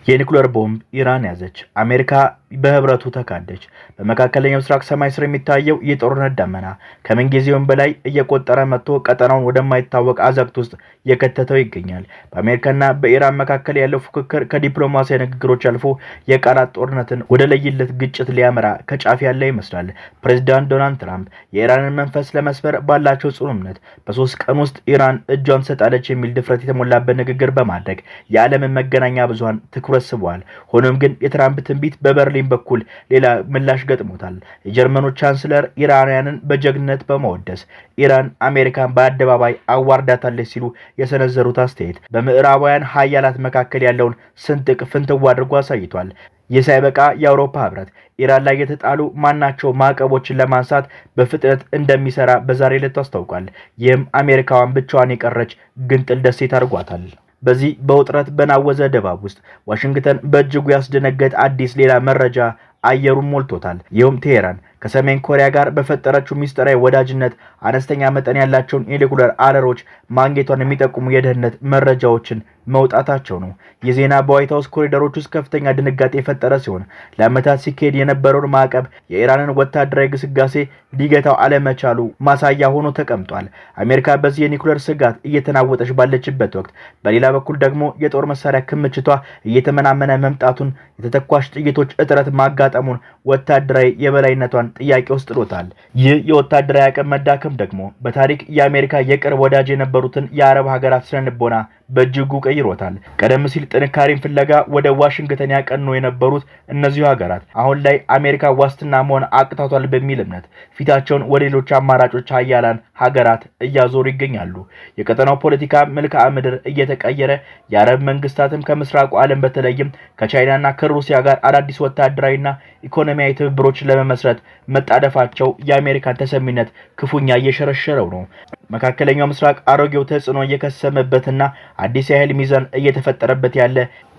የኒኩሌር ቦምብ ኢራን ያዘች። አሜሪካ በህብረቱ ተካደች። በመካከለኛው ምስራቅ ሰማይ ስር የሚታየው የጦርነት ደመና ከምንጊዜውም በላይ እየቆጠረ መጥቶ ቀጠናውን ወደማይታወቅ አዘቅት ውስጥ የከተተው ይገኛል። በአሜሪካና በኢራን መካከል ያለው ፉክክር ከዲፕሎማሲያዊ ንግግሮች አልፎ የቃላት ጦርነትን ወደ ለይለት ግጭት ሊያመራ ከጫፍ ያለ ይመስላል። ፕሬዝዳንት ዶናልድ ትራምፕ የኢራንን መንፈስ ለመስበር ባላቸው ጽኑ እምነት በ3 ቀን ውስጥ ኢራን እጇን ትሰጣለች የሚል ድፍረት የተሞላበት ንግግር በማድረግ የዓለምን መገናኛ ብዙሃን ትኩረት ስቧል። ሆኖም ግን የትራምፕ ትንቢት በበርሊን በኩል ሌላ ምላሽ ገጥሞታል። የጀርመኑ ቻንስለር ኢራናውያንን በጀግንነት በመወደስ ኢራን አሜሪካን በአደባባይ አዋርዳታለች ሲሉ የሰነዘሩት አስተያየት በምዕራባውያን ሀያላት መካከል ያለውን ስንጥቅ ፍንትው አድርጎ አሳይቷል። ይህ ሳይበቃ የአውሮፓ ህብረት ኢራን ላይ የተጣሉ ማናቸው ማዕቀቦችን ለማንሳት በፍጥነት እንደሚሰራ በዛሬው ዕለት አስታውቋል። ይህም አሜሪካዋን ብቻዋን የቀረች ግንጥል ደሴት አድርጓታል። በዚህ በውጥረት በናወዘ ድባብ ውስጥ ዋሽንግተን በእጅጉ ያስደነገጠ አዲስ ሌላ መረጃ አየሩን ሞልቶታል። ይህም ቴሄራን ከሰሜን ኮሪያ ጋር በፈጠረችው ሚስጥራዊ ወዳጅነት አነስተኛ መጠን ያላቸውን የኒኩሌር አረሮች ማግኘቷን የሚጠቁሙ የደህንነት መረጃዎችን መውጣታቸው ነው። የዜና በዋይት ሃውስ ኮሪደሮች ውስጥ ከፍተኛ ድንጋጤ የፈጠረ ሲሆን ለዓመታት ሲካሄድ የነበረውን ማዕቀብ የኢራንን ወታደራዊ ግስጋሴ ሊገታው አለመቻሉ ማሳያ ሆኖ ተቀምጧል። አሜሪካ በዚህ የኒኩሌር ስጋት እየተናወጠች ባለችበት ወቅት በሌላ በኩል ደግሞ የጦር መሳሪያ ክምችቷ እየተመናመነ መምጣቱን፣ የተተኳሽ ጥይቶች እጥረት ማጋጠሙን፣ ወታደራዊ የበላይነቷን ጥያቄ ውስጥ ጥሎታል። ይህ የወታደራዊ አቅም መዳከም ደግሞ በታሪክ የአሜሪካ የቅርብ ወዳጅ የነበሩትን የአረብ ሀገራት ስነልቦና በእጅጉ ቀይሮታል። ቀደም ሲል ጥንካሬን ፍለጋ ወደ ዋሽንግተን ያቀኑ የነበሩት እነዚሁ ሀገራት አሁን ላይ አሜሪካ ዋስትና መሆን አቅቷታል በሚል እምነት ፊታቸውን ወደ ሌሎች አማራጮች ሀያላን ሀገራት እያዞሩ ይገኛሉ። የቀጠናው ፖለቲካ መልክዓ ምድር እየተቀየረ የአረብ መንግስታትም ከምስራቁ ዓለም በተለይም ከቻይናና ከሩሲያ ጋር አዳዲስ ወታደራዊና ኢኮኖሚያዊ ትብብሮችን ለመመስረት መጣደፋቸው የአሜሪካን ተሰሚነት ክፉኛ እየሸረሸረው ነው። መካከለኛው ምስራቅ አሮጌው ተጽዕኖ እየከሰመበትና አዲስ የኃይል ሚዛን እየተፈጠረበት ያለ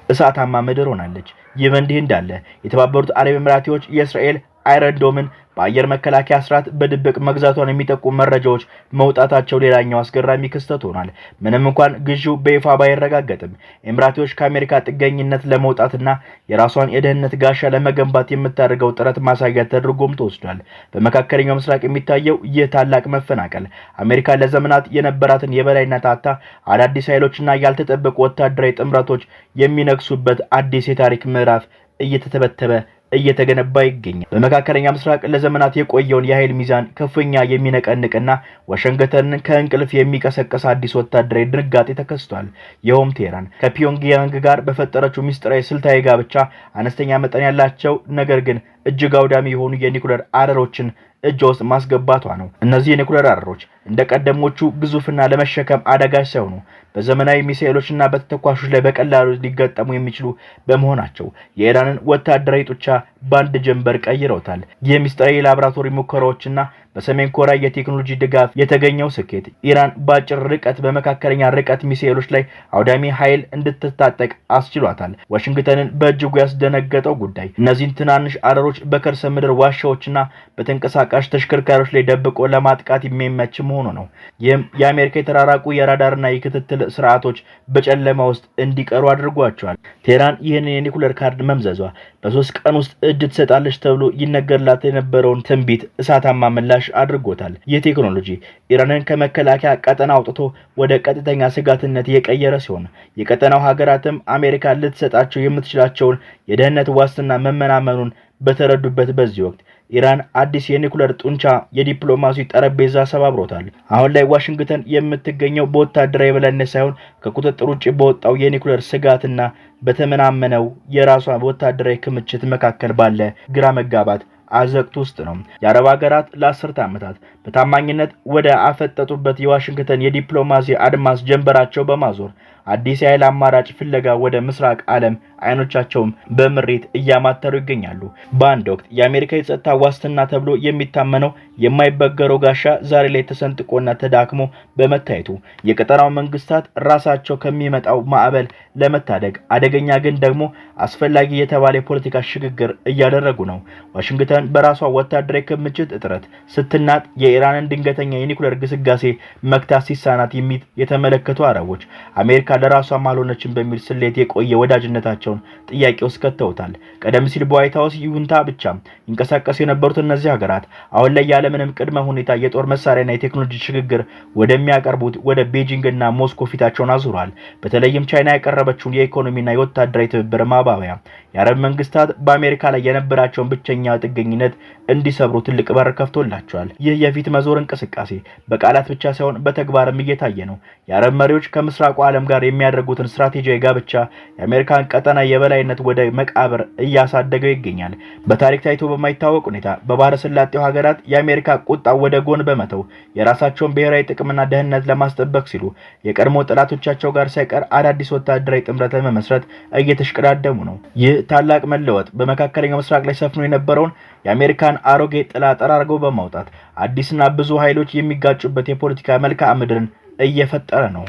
እሳታማ ምድር ሆናለች። ይህ በእንዲህ እንዳለ የተባበሩት አረብ ኤሚሬቶች የእስራኤል አይረንዶምን በአየር መከላከያ ስርዓት በድብቅ መግዛቷን የሚጠቁሙ መረጃዎች መውጣታቸው ሌላኛው አስገራሚ ክስተት ሆኗል። ምንም እንኳን ግዢው በይፋ ባይረጋገጥም ኤሚሬቶች ከአሜሪካ ጥገኝነት ለመውጣትና የራሷን የደህንነት ጋሻ ለመገንባት የምታደርገው ጥረት ማሳያ ተደርጎም ተወስዷል። በመካከለኛው ምስራቅ የሚታየው ይህ ታላቅ መፈናቀል አሜሪካ ለዘመናት የነበራትን የበላይነት አጣ አዳዲስ ኃይሎችና ያልተጠበቁ ወታደራዊ ጥምረቶች የሚነግሱበት አዲስ የታሪክ ምዕራፍ እየተገነባ ይገኛል። በመካከለኛ ምስራቅ ለዘመናት የቆየውን የኃይል ሚዛን ከፍተኛ የሚነቀንቅና ዋሽንግተንን ከእንቅልፍ የሚቀሰቀስ አዲስ ወታደራዊ ድንጋጤ ተከስቷል። ይኸውም ቴሄራን ከፒዮንግያንግ ጋር በፈጠረችው ሚስጥራዊ ስልታዊ ጋብቻ አነስተኛ መጠን ያላቸው ነገር ግን እጅግ አውዳሚ የሆኑ የኒኩሌር አረሮችን እጅ ውስጥ ማስገባቷ ነው። እነዚህ የኒኩሌር አረሮች እንደቀደሞቹ ግዙፍና ለመሸከም አዳጋች ሳይሆኑ በዘመናዊ ሚሳኤሎችና በተተኳሾች ላይ በቀላሉ ሊገጠሙ የሚችሉ በመሆናቸው የኢራንን ወታደራዊ ጡንቻ ባንድ ጀንበር ቀይረውታል። የሚስጥራዊ ላቦራቶሪ ሙከራዎችና በሰሜን ኮሪያ የቴክኖሎጂ ድጋፍ የተገኘው ስኬት ኢራን በአጭር ርቀት በመካከለኛ ርቀት ሚሳኤሎች ላይ አውዳሚ ኃይል እንድትታጠቅ አስችሏታል። ዋሽንግተንን በእጅጉ ያስደነገጠው ጉዳይ እነዚህን ትናንሽ አረሮች በከርሰ ምድር ዋሻዎችና በተንቀሳቃሽ ተሽከርካሪዎች ላይ ደብቆ ለማጥቃት የሚመች መሆኑ ነው። ይህም የአሜሪካ የተራራቁ የራዳርና የክትትል ስርዓቶች በጨለማ ውስጥ እንዲቀሩ አድርጓቸዋል። ቴሄራን ይህንን የኒኩሌር ካርድ መምዘዟ በ3 ቀን ውስጥ እጅ ትሰጣለች ተብሎ ይነገርላት የነበረውን ትንቢት እሳታማ ምላሽ አድርጎታል። ይህ ቴክኖሎጂ ኢራንን ከመከላከያ ቀጠና አውጥቶ ወደ ቀጥተኛ ስጋትነት የቀየረ ሲሆን የቀጠናው ሀገራትም አሜሪካ ልትሰጣቸው የምትችላቸውን የደህንነት ዋስትና መመናመኑን በተረዱበት በዚህ ወቅት ኢራን አዲስ የኒኩሌር ጡንቻ የዲፕሎማሲ ጠረጴዛ ሰባብሮታል። አሁን ላይ ዋሽንግተን የምትገኘው በወታደራዊ የበላይነት ሳይሆን ከቁጥጥር ውጭ በወጣው የኒኩሌር ስጋትና በተመናመነው የራሷ ወታደራዊ ክምችት መካከል ባለ ግራ መጋባት አዘቅት ውስጥ ነው። የአረብ ሀገራት ለአስርተ ዓመታት በታማኝነት ወደ አፈጠጡበት የዋሽንግተን የዲፕሎማሲ አድማስ ጀንበራቸው በማዞር አዲስ የኃይል አማራጭ ፍለጋ ወደ ምስራቅ ዓለም አይኖቻቸውም በምሬት እያማተሩ ይገኛሉ። በአንድ ወቅት የአሜሪካ የጸጥታ ዋስትና ተብሎ የሚታመነው የማይበገረው ጋሻ ዛሬ ላይ ተሰንጥቆና ተዳክሞ በመታየቱ የቀጠናው መንግስታት ራሳቸው ከሚመጣው ማዕበል ለመታደግ አደገኛ ግን ደግሞ አስፈላጊ የተባለ የፖለቲካ ሽግግር እያደረጉ ነው። ዋሽንግተን በራሷ ወታደራዊ ክምችት እጥረት ስትናጥ የኢራንን ድንገተኛ የኒኩሌር ግስጋሴ መክታት ሲሳናት የተመለከቱ አረቦች አሜሪካ ለራሷም አልሆነችም በሚል ስሌት የቆየ ወዳጅነታቸውን ጥያቄ ውስጥ ከተውታል። ቀደም ሲል በዋይት ሀውስ ይሁንታ ብቻ ይንቀሳቀሱ የነበሩት እነዚህ ሀገራት አሁን ላይ ያለምንም ቅድመ ሁኔታ የጦር መሳሪያና የቴክኖሎጂ ሽግግር ወደሚያቀርቡት ወደ ቤጂንግና ሞስኮ ፊታቸውን አዙሯል። በተለይም ቻይና ያቀረበችውን የኢኮኖሚና የወታደራዊ ትብብር ማባበያ የአረብ መንግስታት በአሜሪካ ላይ የነበራቸውን ብቸኛ ጥገኝነት እንዲሰብሩ ትልቅ በር ከፍቶላቸዋል። ይህ የፊት መዞር እንቅስቃሴ በቃላት ብቻ ሳይሆን በተግባርም እየታየ ነው። የአረብ መሪዎች ከምስራቁ ዓለም ጋር የሚያደርጉትን ስትራቴጂያዊ ጋብቻ የአሜሪካን ቀጠና የበላይነት ወደ መቃብር እያሳደገው ይገኛል። በታሪክ ታይቶ በማይታወቅ ሁኔታ በባህረ ሰላጤው ሀገራት የአሜሪካ ቁጣ ወደ ጎን በመተው የራሳቸውን ብሔራዊ ጥቅምና ደህንነት ለማስጠበቅ ሲሉ የቀድሞ ጠላቶቻቸው ጋር ሳይቀር አዳዲስ ወታደራዊ ጥምረት ለመመስረት እየተሽቀዳደሙ ነው። ይህ ታላቅ መለወጥ በመካከለኛው ምስራቅ ላይ ሰፍኖ የነበረውን የአሜሪካን አሮጌ ጥላ ጠራርገው በማውጣት አዲስና ብዙ ኃይሎች የሚጋጩበት የፖለቲካ መልክዓ ምድርን እየፈጠረ ነው።